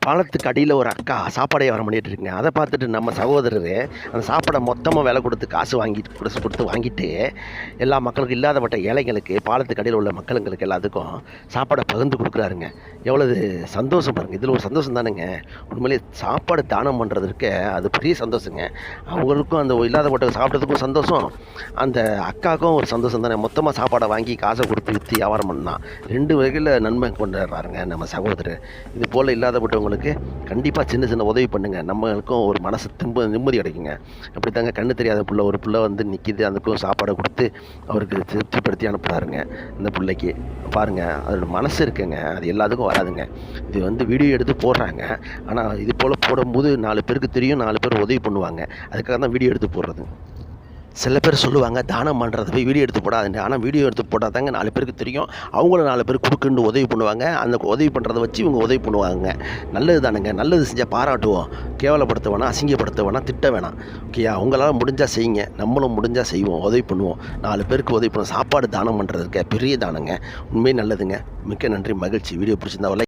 பாலத்துக்கு அடியில் ஒரு அக்கா சாப்பாடு வியாபாரம் பண்ணிகிட்டு இருக்குங்க. அதை பார்த்துட்டு நம்ம சகோதரர் அந்த சாப்பாடை மொத்தமாக விலை கொடுத்து காசு வாங்கிட்டு எல்லா மக்களுக்கும் இல்லாதப்பட்ட ஏழைகளுக்கு பாலத்துக்கு அடியில் உள்ள மக்களுங்களுக்கு எல்லாத்துக்கும் சாப்பாடை பகிர்ந்து கொடுக்குறாருங்க. எவ்வளவு சந்தோஷம் பாருங்கள். இதில் ஒரு சந்தோஷம் தானுங்க. உண்மையிலே சாப்பாடு தானம் பண்ணுறதுக்கு அது பெரிய சந்தோஷங்க. அவங்களுக்கும் அந்த இல்லாதப்பட்ட சாப்பிட்றதுக்கும் சந்தோஷம், அந்த அக்காவுக்கும் ஒரு சந்தோஷம் தானே. மொத்தமாக சாப்பாடை வாங்கி காசை கொடுத்து விற்று வியாபாரம் பண்ணால் 2 வகையில் நன்மை கொண்டுறாருங்க நம்ம சகோதரர். இது போல் இல்லாதப்பட்டவங்களுக்கு கண்டிப்பாக சின்ன சின்ன உதவி பண்ணுங்கள். நம்மளுக்கும் ஒரு மனசு நிம்மதி கிடைக்குங்க. அப்படி தாங்க கண்ணு தெரியாத ஒரு பிள்ளை வந்து நிற்கிது, அதுக்கும் சாப்பாடை கொடுத்து அவருக்கு திருப்திப்படுத்தி அனுப்புகிறாருங்க. இந்த பிள்ளைக்கு பாருங்கள், அதோட மனசு இருக்குங்க. அது எல்லாத்துக்கும் வராதுங்க. இது வந்து வீடியோ எடுத்து போடுறாங்க. ஆனால் இது போல் போடும்போது 4 பேருக்கு தெரியும், 4 பேர் உதவி பண்ணுவாங்க. அதுக்காக தான் வீடியோ எடுத்து போடுறது. சில பேர் சொல்லுவாங்க தானம் பண்ணுறத போய் வீடியோ எடுத்து போடாதுங்க. ஆனால் வீடியோ எடுத்து போட்டால் தாங்க 4 பேருக்கு தெரியும். அவங்களும் 4 பேர் கொடுக்குன்னு உதவி பண்ணுவாங்க. அந்த உதவி பண்ணுறத வச்சு இவங்க உதவி பண்ணுவாங்க. நல்லது தானுங்க. நல்லது செஞ்சால் பாராட்டுவோம். கேவலப்படுத்த வேணாம், அசிங்கப்படுத்த வேணாம், திட்ட வேணாம். ஓகேயா? அவங்களால முடிஞ்சால் செய்யுங்க, நம்மளும் முடிஞ்சால் செய்வோம், உதவி பண்ணுவோம். 4 பேருக்கு உதவி பண்ணுவோம். சாப்பாடு தானம் பண்ணுறதுக்கு பெரிய தானங்க. உண்மையே நல்லதுங்க. மிக்க நன்றி, மகிழ்ச்சி. வீடியோ பிடிச்சிருந்தா